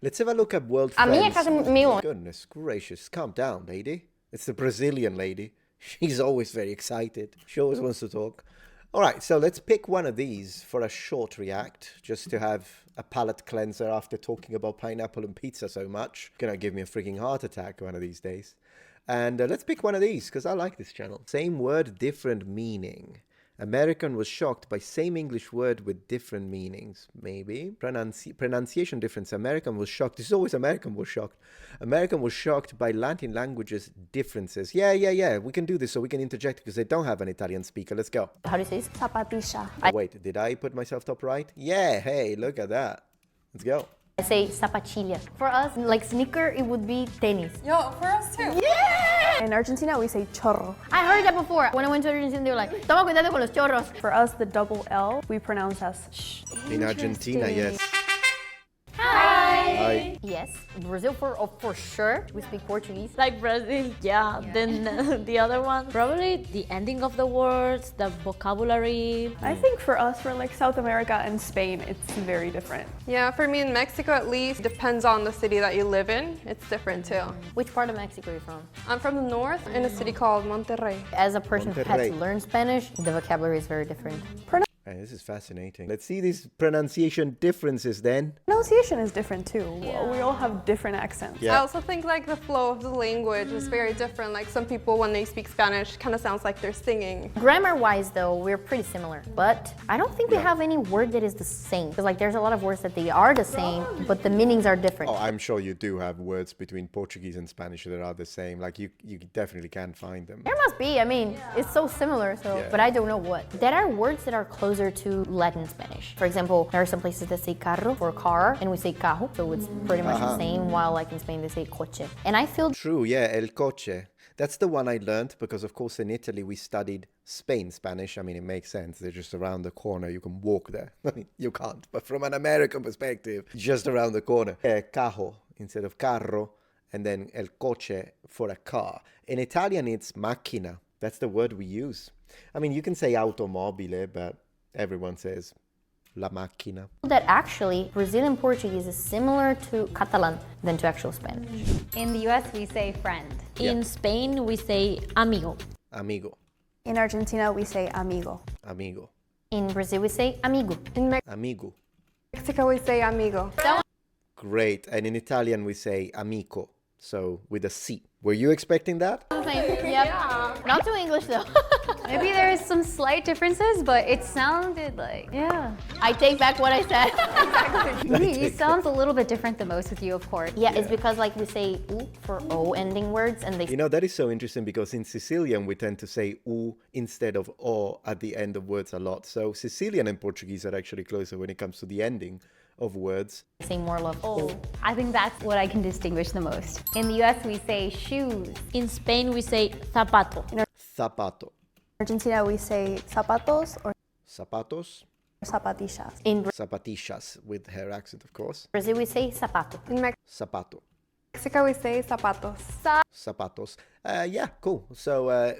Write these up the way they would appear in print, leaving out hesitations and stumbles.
Let's have a look at world A mí friends. es casi mío. Goodness gracious, calm down, lady. It's the Brazilian lady. She's always very excited. She always wants to talk. All right, so let's pick one of these for a short react, just to have a palate cleanser after talking about pineapple and pizza so much. Gonna give me a freaking heart attack one of these days. And let's pick one of these, because I like this channel. Same word, different meaning. American was shocked by same English word with different meanings. Maybe. Pronunciation difference. American was shocked. This is always American was shocked. American was shocked by Latin languages differences. Yeah. We can do this so we can interject because they don't have an Italian speaker. Let's go. How do you say this? Zapatisha. Oh, wait, did I put myself top right? Yeah, hey, look at that. Let's go. I say zapatilla. For us, like sneaker, it would be tenis. Yo, for us too. Yeah! In Argentina, we say chorro. I heard that before. When I went to Argentina, they were like, toma cuidado con los chorros. For us, the double L, we pronounce as sh. In Argentina, yes. Hi. Yes, Brazil for sure. We speak Portuguese. Like Brazil, yeah. Then the other one, probably the ending of the words, the vocabulary. I think for us, for like South America and Spain, it's very different. Yeah, for me in Mexico at least, depends on the city that you live in. It's different too. Which part of Mexico are you from? I'm from the north in a city called Monterrey. As a person who had to Monterrey. learn Spanish, the vocabulary is very different. Hey, this is fascinating. Let's see these pronunciation differences then. Pronunciation is different too. We all have different accents. I also think like the flow of the language is very different. Like some people when they speak Spanish kind of sounds like they're singing. Grammar-wise though, we're pretty similar. But I don't think we have any word that is the same. Because like there's a lot of words that they are the same, but the meanings are different. Oh, I'm sure you do have words between Portuguese and Spanish that are the same. Like you definitely can find them. There must be. I mean, it's so similar, so Yeah. but I don't know what. There are words that are closer to Latin Spanish. For example, there are some places that say carro for car, and we say cajo, so it's pretty much the same, while like in Spain they say coche. And I feel True, yeah, el coche. That's the one I learned because, of course, in Italy we studied Spain Spanish. I mean, it makes sense. They're just around the corner. You can walk there. I mean, you can't, but from an American perspective, just around the corner. Cajo instead of carro, and then el coche for a car. In Italian, it's macchina. That's the word we use. I mean, you can say automobile, but everyone says la macchina. that actually Brazilian Portuguese is similar to Catalan than to actual Spanish. In the US, we say friend. In Spain, we say amigo. Amigo, In Argentina, we say amigo. amigo, In Brazil we say amigo. In amigo. Mexico we say amigo. Great. And in Italian, we say amico. So with a C. Were you expecting that? Yep. Not too English though. Maybe there's some slight differences, but it sounded like, yeah. I take back what I said. It sounds a little bit different than most with you, of course. Yeah, it's because like we say u for o ending words, and they You know, that is so interesting because in Sicilian, we tend to say u instead of o at the end of words a lot. So Sicilian and Portuguese are actually closer when it comes to the ending of words. say more love. Oh, I think that's what I can distinguish the most. In the US, we say shoes. In Spain, we say zapato. Zapato. Argentina, we say zapatos or Zapatos. zapatillas. In Zapatillas with her accent, of course. Brazil we say sapato. In Zapato. Mexico we say zapatos. Zapatos. Yeah, cool. So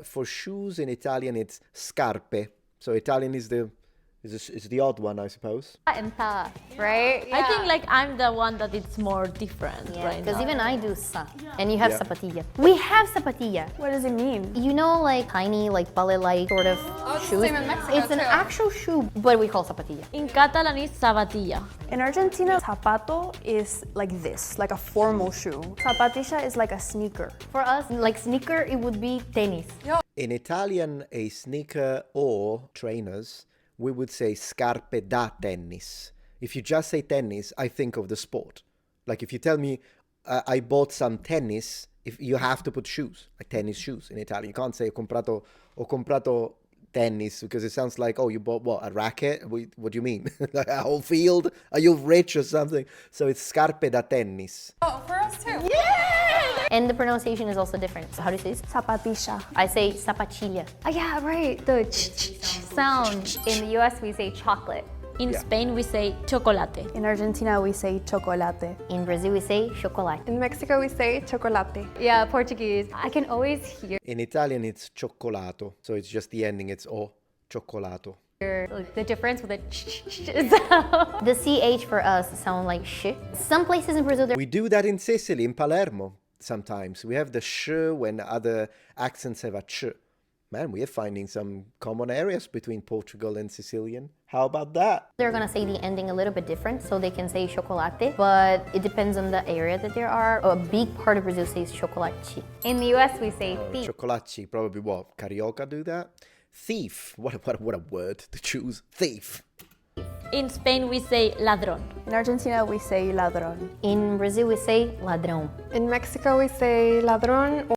for shoes in Italian, it's scarpe. So Italian is the odd one, I suppose. And ta, right? I think like I'm the one that it's more different right Because now. even I do sa, and you have Yeah. zapatilla. We have zapatilla. What does it mean? You know, like tiny, like ballet-like sort of it's the shoes. same in Mexico, It's an too. actual shoe, but we call zapatilla. In Catalan, it's zapatillas. In Argentina, zapato is like this, like a formal shoe. Zapatilla is like a sneaker. For us, like sneaker, it would be tenis. In Italian, a sneaker or trainers, we would say scarpe da tennis. If you just say tennis, I think of the sport. Like if you tell me I bought some tennis, if you have to put shoes, like tennis shoes in Italian. You can't say ho comprato tennis because it sounds like, oh, you bought what, a racket? What do you mean? Like a whole field? Are you rich or something? So it's scarpe da tennis. Oh, for us too. And the pronunciation is also different. So how do you say this? Zapatilla. I say zapatilla. Oh, yeah, right. The sound. In the US, we say chocolate. In Spain, we say chocolate. In Argentina, we say chocolate. In Brazil, we say chocolate. In Mexico we say chocolate. Yeah, Portuguese. I can always hear. In Italian, it's cioccolato. So it's just the ending, it's o, cioccolato. Like the difference with the sound. The CH for us sound like sh. Some places in Brazil, We do that in Sicily, in Palermo, sometimes. We have the sh when other accents have a ch. Man, we are finding some common areas between Portugal and Sicilian. How about that? they're gonna say the ending a little bit different, so they can say chocolate, but it depends on the area that they are. A big part of Brazil says chocolate. In the US, we say thief. Chocolacci, probably what? Carioca do that? Thief. What a word to choose. Thief. In Spain, we say ladrón. In Argentina, we say ladrón. In Brazil, we say ladrão. In Mexico, we say ladrón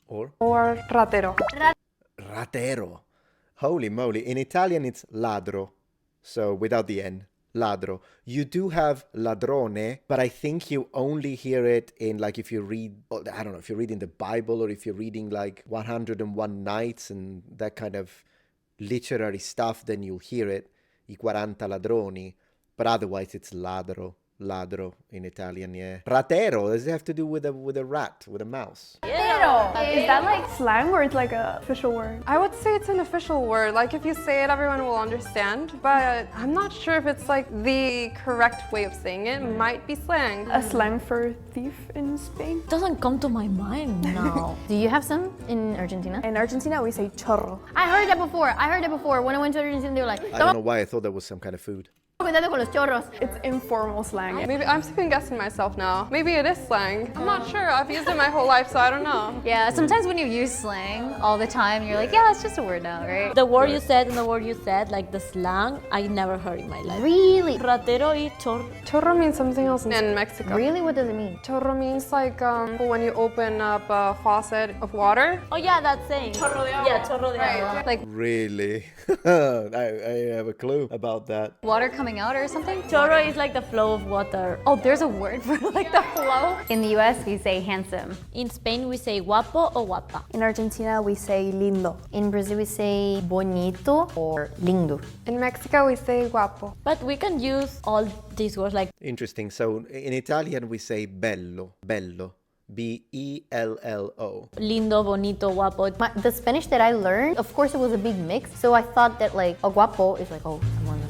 or ratero. Ratero. Holy moly. In Italian, it's ladro. So without the N. Ladro. You do have ladrone, but I think you only hear it in, like, if you read, I don't know, if you're reading the Bible or if you're reading like 101 Nights and that kind of literary stuff, then you'll hear it. I 40 ladroni. But otherwise, it's ladro. Ladro in Italian, yeah. Ratero, does it have to do with a rat, with a mouse? Is that like slang or it's like a official word? I would say it's an official word. Like if you say it, everyone will understand. But I'm not sure if it's like the correct way of saying it. It might be slang. A slang for thief in Spain? Doesn't come to my mind now. Do you have some in Argentina? In Argentina, we say chorro. I heard that before. When I went to Argentina, they were like, I don't know why I thought that was some kind of food. cuidado con los chorros. It's informal slang. Maybe I'm second guessing myself now. Maybe it is slang. I'm not sure. I've used it my whole life, so I don't know. Yeah, sometimes when you use slang all the time, you're like, yeah, it's just a word now, right? The word you said and the word you said, like the slang, I never heard in my life. Really? Ratero y chorro. Chorro means something else in Mexico. Really? What does it mean? Chorro means like when you open up a faucet of water. Oh yeah, that saying. Chorro de agua. Yeah, chorro de agua. Like Really? I have a clue about that. Water coming out or something? Chorro is like the flow of water. Oh, there's a word for like the flow. In the US, we say handsome. In Spain, we say guapo or guapa. In Argentina, we say lindo. In Brazil, we say bonito or lindo. in Mexico, we say guapo. But we can use all these words like Interesting. So in Italian, we say bello. Bello. Bello. lindo, bonito, guapo. The Spanish that I learned, of course, it was a big mix. So I thought that like a guapo is like, oh, someone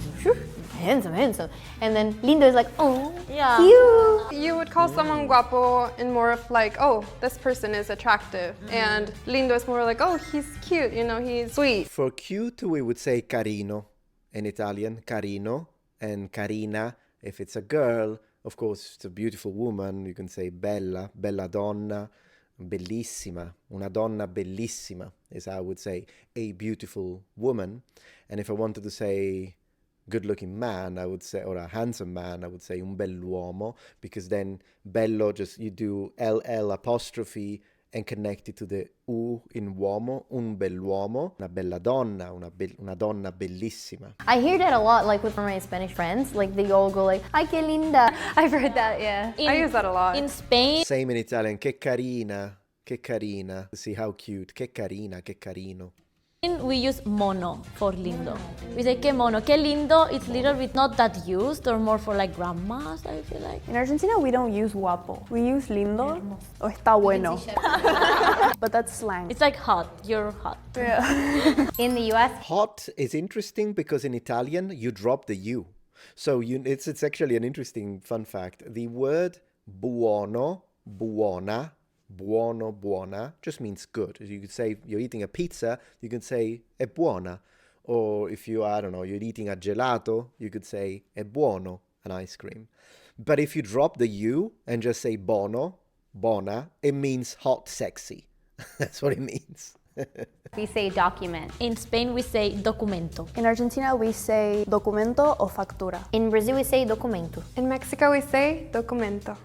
handsome. And then lindo is like, oh, Yeah. cute. You would call someone guapo in more of like, oh, this person is attractive. And lindo is more like, oh, he's cute, you know, he's sweet. For cute, we would say carino in Italian. Carino. And carina, if it's a girl, of course, it's a beautiful woman. You can say bella, bella donna, bellissima. Una donna bellissima is how I would say a beautiful woman. And if I wanted to say good-looking man, I would say, or a handsome man, I would say un bell'uomo, because then bello, just you do LL apostrophe and connect it to the U in uomo, un bell'uomo, una bella donna, una donna bellissima. I hear that a lot, like with my Spanish friends. Like they all go like, ay, qué linda. I've heard that, yeah. I use that a lot. In Spain, Same in Italian, che carina, che carina. See how cute, che carina, che carino. we use mono for lindo. We say que mono, que lindo. It's little bit not that used, or more for like grandmas, I feel like. In Argentina, we don't use guapo. We use lindo o está bueno. But that's slang. It's like hot. You're hot. Yeah. In the US, Hot is interesting because in Italian, you drop the U. So it's actually an interesting fun fact. The word buono, buona, buono, buona, just means good. You could say you're eating a pizza, you can say è buona. Or if you, I don't know, you're eating a gelato, you could say è buono, an ice cream. But if you drop the U and just say bono, bona, it means hot, sexy. That's what it means. we say document. In Spain, we say documento. In Argentina, we say documento o factura. In Brazil, we say documento. In Mexico, we say documento.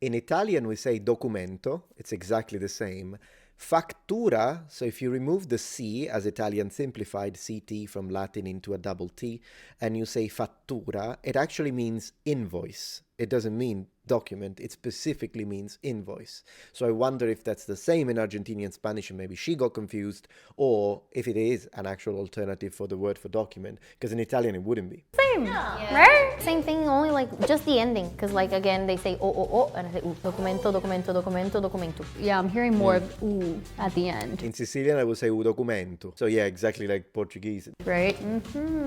In Italian, we say documento. It's exactly the same. Factura, so if you remove the C as Italian simplified CT from Latin into a double T, and you say fattura, it actually means invoice. It doesn't mean document, it specifically means invoice. So I wonder if that's the same in Argentinian Spanish and maybe she got confused, or if it is an actual alternative for the word for document, because in Italian it wouldn't be. Same, right? Same thing, only like just the ending, because like again they say o, and I say documento, documento, documento, documento. Yeah, I'm hearing more of ooh at the end. In Sicilian I would say u documento. So yeah, exactly like Portuguese. Right?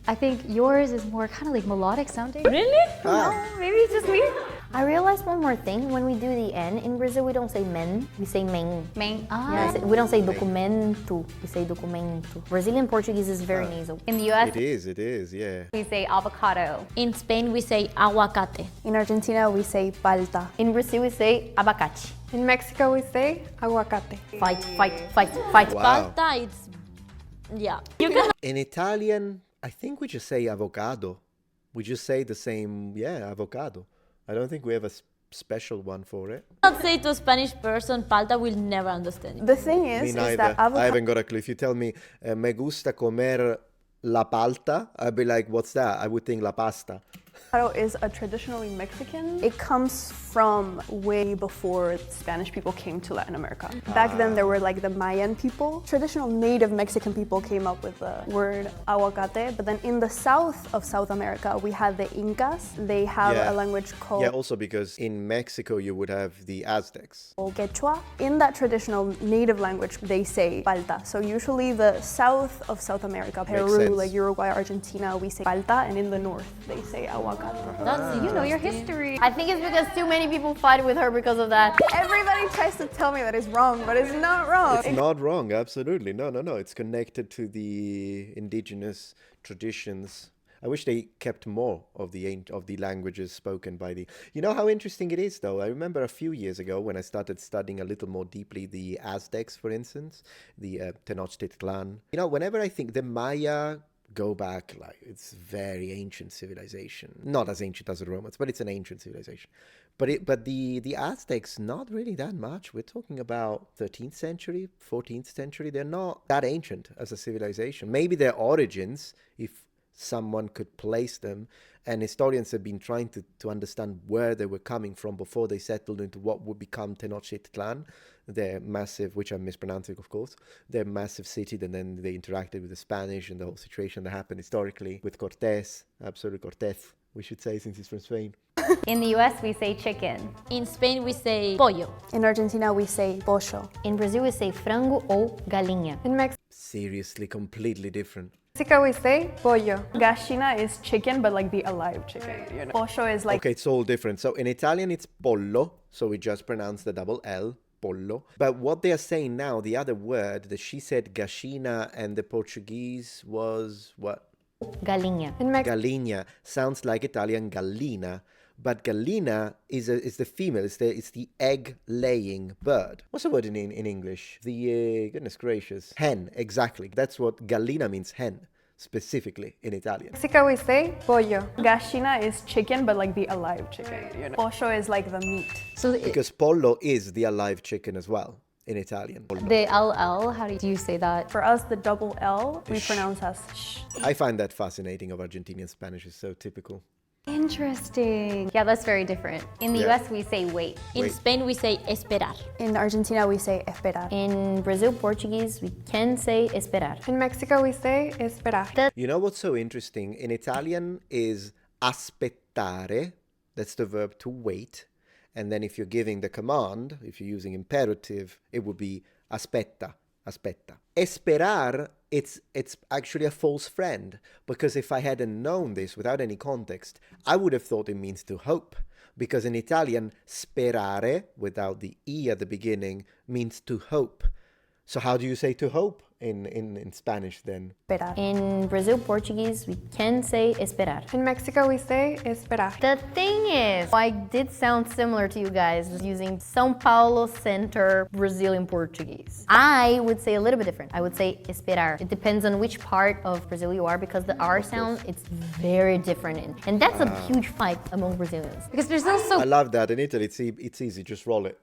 I think yours is more kind of like melodic sounding. Really? No, maybe it's just me. I realized one more thing. When we do the N in Brazil, we don't say men, we say men. Main. Yeah, we don't say documento, we say documento. Brazilian Portuguese is very nasal. In the US, It is, yeah. we say avocado. In Spain, we say aguacate. In Argentina, we say palta. In Brazil, we say abacate. In Mexico, we say aguacate. Fight, fight, fight, fight. Wow. Palta, it's yeah. You can In Italian, I think we just say avocado. We just say the same, yeah, avocado. I don't think we have a special one for it. not say to a Spanish person, palta will never understand you. The thing Me is neither. that I avocado haven't got a clue. If you tell me, me gusta comer la palta, I'd be like, what's that? I would think la pasta. is a traditionally Mexican. It comes from way before Spanish people came to Latin America. Back then, there were like the Mayan people. Traditional native Mexican people came up with the word aguacate. But then in the south of South America, we had the Incas. They have Yeah. a language called Yeah, also because in Mexico you would have the Aztecs. Quechua. In that traditional native language, they say palta. So usually the south of South America, Peru, sense. like Uruguay, Argentina, we say palta, and in the north, they say aguacate. That's You know your history. I think it's because too many people fight with her because of that. Everybody tries to tell me that it's wrong, but it's not wrong. It's not wrong, absolutely. No. It's connected to the indigenous traditions. I wish they kept more of the languages spoken by the... You know how interesting it is, though? I remember a few years ago when I started studying a little more deeply the Aztecs, for instance, the Tenochtitlan. You know, whenever I think the Maya go back, like, it's very ancient civilization. Not as ancient as the Romans, but it's an ancient civilization. But the Aztecs, not really that much. We're talking about 13th century, 14th century. They're not that ancient as a civilization. Maybe their origins, if someone could place them, and historians have been trying to understand where they were coming from before they settled into what would become Tenochtitlan, their massive, which I'm mispronouncing of course, their massive city, and then they interacted with the Spanish and the whole situation that happened historically with Cortés, absolutely Cortés, we should say, since he's from Spain. In the US, we say chicken. In Spain, we say pollo. In Argentina, we say pollo. In Brazil, we say frango ou galinha. In Seriously, completely different. Mexico, we say pollo. Gallina is chicken, but like the alive chicken. You know? Pollo is like Okay, it's all different. So in Italian, it's pollo, so we just pronounce the double L, pollo. But what they are saying now, the other word that she said gallina, and the Portuguese was what? Galinha. In Galinha sounds like Italian gallina, but gallina is the female. It's the egg-laying bird. What's the word in English? The goodness gracious, hen. Exactly. That's what gallina means, hen, specifically in Italian. Mexico, we say pollo. gallina is chicken, but like the alive chicken. You know? Pollo is like the meat. So Because pollo is the alive chicken as well in Italian. Pollo. the LL, how do you say that? For us, the double L we pronounce as sh. I find that fascinating of Argentinian Spanish. It's so typical. Interesting. Yeah, that's very different. In the Yeah. US, we say wait. In Wait. Spain, we say esperar. In Argentina, we say esperar. In Brazil, Portuguese, we can say esperar. In Mexico, we say esperar. You know what's so interesting? In Italian is aspettare. That's the verb to wait. And then if you're giving the command, if you're using imperative, it would be aspetta, aspetta. Esperar, it's actually a false friend, because if I hadn't known this without any context, I would have thought it means to hope. Because in Italian, sperare, without the E at the beginning, means to hope. So how do you say to hope in Spanish then? Esperar. In Brazil, Portuguese, we can say esperar. In Mexico, we say esperar. The thing is, I did sound similar to you guys using São Paulo Center Brazilian Portuguese. I would say a little bit different. I would say esperar. It depends on which part of Brazil you are, because the R sound, it's very different. And that's a huge fight among Brazilians. Because Brazil's so I love that. In Italy, it's easy. Just roll it.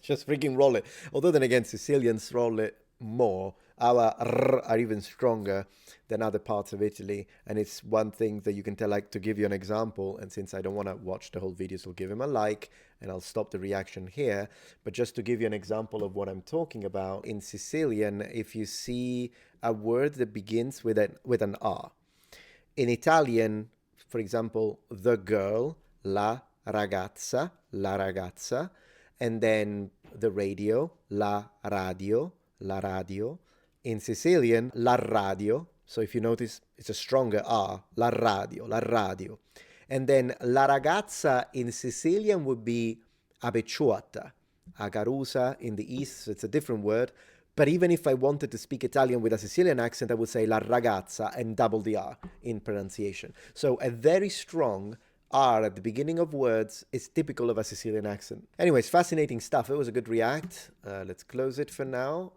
Just freaking roll it. Although then again, Sicilians roll it more. Our r are even stronger than other parts of Italy, and it's one thing that you can tell. Like, to give you an example, and since I don't want to watch the whole video, so give him a like, and I'll stop the reaction here. But just to give you an example of what I'm talking about, in Sicilian, if you see a word that begins with an R, in Italian, for example, the girl, la ragazza, and then the radio, la radio. In Sicilian, la radio. So if you notice, it's a stronger R, la radio. And then la ragazza in Sicilian would be abecciuata. Agarusa in the east, so it's a different word. But even if I wanted to speak Italian with a Sicilian accent, I would say la ragazza and double the R in pronunciation. So a very strong R at the beginning of words is typical of a Sicilian accent. Anyways, fascinating stuff. It was a good react. Let's close it for now.